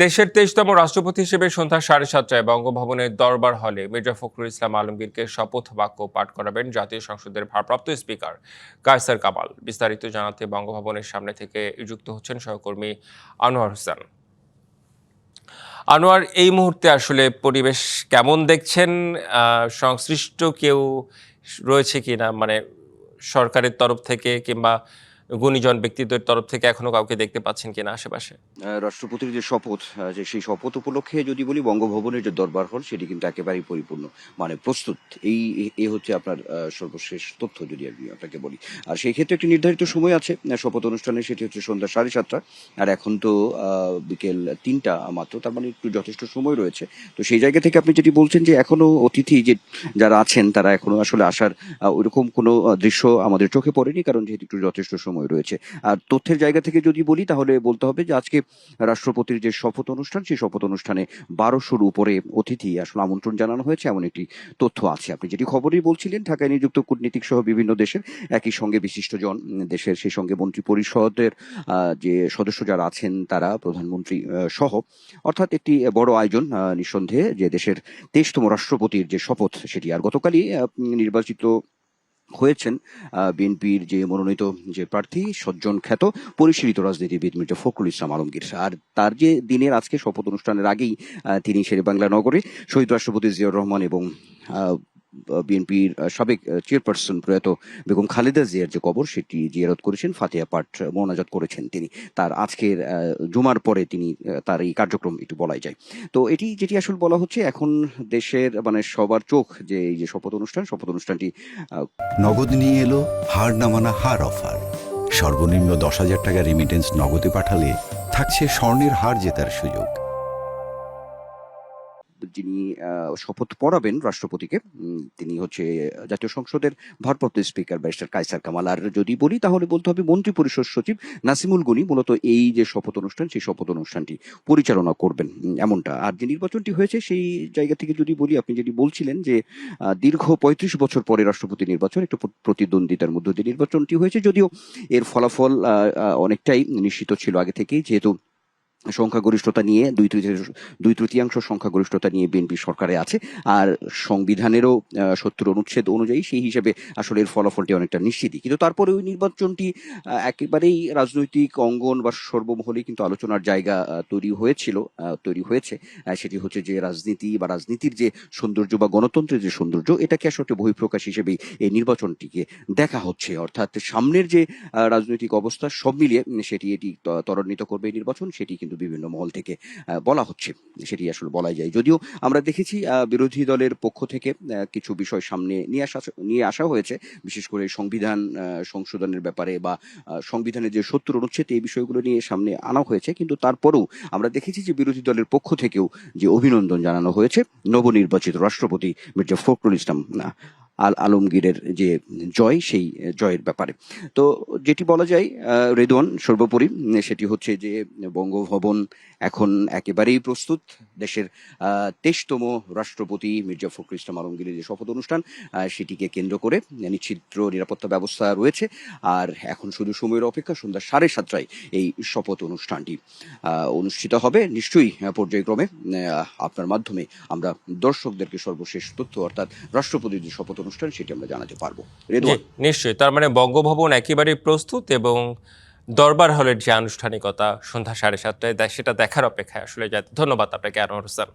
দেশের ২৩তম রাষ্ট্রপতি হিসেবে সন্ধ্যা ৭:৩০টায় বঙ্গভবনের দরবার হলে মির্জা ফখরুল ইসলাম আলমগীরকে শপথ বাক্য পাঠ করাবেন জাতীয় সংসদের ভারপ্রাপ্ত স্পিকার কায়সার কামাল। বিস্তারিত জানাতে বঙ্গভবনের সামনে থেকে যুক্ত হচ্ছেন সহকর্মী আনোয়ার হোসেন। আনোয়ার, এই মুহূর্তে আসলে পরিবেশ কেমন দেখছেন? সংশ্লিষ্ট কেউ রয়েছে কিনা, মানে সরকারের তরফ থেকে কিংবা গুণীজন ব্যক্তিদের তরফ থেকে এখনো কাউকে দেখতে পাচ্ছেন কিনা আশেপাশে? রাষ্ট্রপতির যে শপথ, যে সেই শপথ উপলক্ষে যদি বলি, বঙ্গভবনের যে দরবার হল সেটি কিন্তু একেবারেই পরিপূর্ণ, মানে প্রস্তুত। এই হচ্ছে আপনার সর্বশেষ তথ্য যদি আমি আপনাকে বলি। আর সেই ক্ষেত্রে একটি নির্ধারিত সময় আছে শপথ অনুষ্ঠানে, সেটি হচ্ছে সন্ধ্যা 7:30। আর এখন তো বিকেল 3টা মাত্র, তার মানে একটু যথেষ্ট সময় রয়েছে। তো সেই জায়গা থেকে আপনি যেটি বলছেন যে এখনো অতিথি যে যারা আছেন তারা এখনো আসলে আসার ওইরকম কোনো দৃশ্য আমাদের চোখে পড়েনি, কারণ যেহেতু একটু যথেষ্ট সময় রয়েছে। আর তথ্যের জায়গা থেকে যদি বলি, তাহলে বলতে হবে যে আজকে রাষ্ট্রপতির যে শপথ অনুষ্ঠান, সেই শপথ অনুষ্ঠানে 1200-র উপরে অতিথি আসলে আমন্ত্রণ জানানো হয়েছে, এমন একটি তথ্য আছে। আপনি যেটি খবরই বলছিলেন, ঢাকায় নিযুক্ত কূটনীতিক সহ বিভিন্ন দেশের, একই সঙ্গে বিশিষ্টজন দেশের, সেই সঙ্গে মন্ত্রী পরিষদের যে সদস্য যারা আছেন তারা, প্রধানমন্ত্রী সহ, অর্থাৎ একটি বড় আয়োজন নিঃসন্দেহে, যে দেশের 23তম রাষ্ট্রপতির যে শপথ সেটি। আর গতকালই নির্বাচিত হয়েছেন বিএনপির যে মনোনীত যে প্রার্থী, সজ্জন খ্যাত পরিশীলিত রাজনীতিবিদ মির্জা ফখরুল ইসলাম আলমগীর। আর তার যে দিনের আজকে শপথ অনুষ্ঠানের আগেই তিনি শেরেবাংলা নগরে শহীদ রাষ্ট্রপতি জিয়াউর রহমান এবং বিএনপির সাবেক চেয়ারপারসন প্রয়াত বেগম খালেদা জিয়ার যে কবর, সেটি জিয়ারত করেছেন, ফাতিহা পাঠ মোনাজাত করেছেন তিনি। তার আজকের জুমার পরে তিনি তার এই কার্যক্রম একটু বলাই যায়। তো এটি যেটি আসলে বলা হচ্ছে, এখন দেশের মানে সবার চোখ যে এই যে শপথ অনুষ্ঠানটি। নগদ নিয়ে এলো হার না মানা হার অফার। সর্বনিম্ন 10,000 টাকা রেমিটেন্স নগদে পাঠালে থাকছে স্বর্ণের হার জেতার সুযোগ। যিনি শপথ পড়াবেন রাষ্ট্রপতিকে, তিনি হচ্ছে জাতীয় সংসদের ভারপ্রাপ্ত স্পিকার ব্যারিস্টার কায়সার কামাল। আর যদি বলি, তাহলে বলতে হবে মন্ত্রী পরিষদ সচিব নাসিমুল গনি মূলত এই যে শপথ অনুষ্ঠান, সেই শপথ অনুষ্ঠানটি পরিচালনা করবেন, এমনটা। আর যে নির্বাচনটি হয়েছে, সেই জায়গা থেকে যদি বলি, আপনি যেটি বলছিলেন যে দীর্ঘ 35 বছর পরে রাষ্ট্রপতি নির্বাচন, একটু প্রতিদ্বন্দ্বিতার মধ্য দিয়ে নির্বাচনটি হয়েছে, যদিও এর ফলাফল অনেকটাই নিশ্চিত ছিল আগে থেকেই, যেহেতু সংখ্যাগরিষ্ঠতা নিয়ে দুই তৃতীয়াংশ সংখ্যাগরিষ্ঠতা নিয়ে বিএনপি সরকারে আছে। আর সংবিধানেরও 70 অনুচ্ছেদ অনুযায়ী সেই হিসেবে আসলে এর ফলাফলটি অনেকটা নিশ্চিতই। কিন্তু তারপরে ওই নির্বাচনটি একেবারেই রাজনৈতিক অঙ্গন বা সর্বমহলে কিন্তু আলোচনার জায়গা তৈরি হয়েছে। সেটি হচ্ছে যে রাজনীতি বা রাজনীতির যে সৌন্দর্য বা গণতন্ত্রের যে সৌন্দর্য, এটাকে আসলে বহিঃপ্রকাশ হিসেবেই এই নির্বাচনটিকে দেখা হচ্ছে। অর্থাৎ সামনের যে রাজনৈতিক অবস্থা সব মিলিয়ে এটি ত্বরান্বিত করবে এই নির্বাচন, সেটি কিন্তু বিভিন্ন মহল থেকে বলা হচ্ছে, সেটি আসলে বলাই যায়। যদিও আমরা দেখেছি বিরোধী দলের পক্ষ থেকে কিছু বিষয় সামনে নিয়ে আসা হয়েছে, বিশেষ করে সংবিধান সংশোধনের ব্যাপারে বা সংবিধানের যে 70 অনুচ্ছেদ, এই বিষয়গুলো নিয়ে সামনে আনা হয়েছে। কিন্তু তারপরেও আমরা দেখেছি যে বিরোধী দলের পক্ষ থেকেও যে অভিনন্দন জানানো হয়েছে নবনির্বাচিত রাষ্ট্রপতি মির্জা ফখরুল ইসলাম আলমগীরের যে জয়, সেই জয়ের ব্যাপারে। তো যেটি বলা যায় রেদওয়ান, সর্বোপরি সেটি হচ্ছে যে বঙ্গভবন এখন একেবারেই প্রস্তুত। দেশের 23তম রাষ্ট্রপতি মির্জা ফখরুল ইসলাম আলমগীরের যে শপথ অনুষ্ঠান, সেটিকে কেন্দ্র করে নিশ্চিদ্র নিরাপত্তা ব্যবস্থা রয়েছে। আর এখন শুধু সময়ের অপেক্ষা, সন্ধ্যা 7:30টায় এই শপথ অনুষ্ঠানটি অনুষ্ঠিত হবে। নিশ্চয়ই পর্যায়ক্রমে আপনার মাধ্যমে আমরা দর্শকদেরকে সর্বশেষ তথ্য, অর্থাৎ রাষ্ট্রপতির যে শপথ অনুষ্ঠান, সেটি আমরা জানাতে পারবো। জি, নিশ্চয়ই। তার মানে বঙ্গভবন একেবারেই প্রস্তুত এবং দরবার হলের যে আনুষ্ঠানিকতা সন্ধ্যা 7:30টায় সেটা দেখার অপেক্ষায় আসলে। ধন্যবাদ আপনাকে, আনোয়ার হোসেন।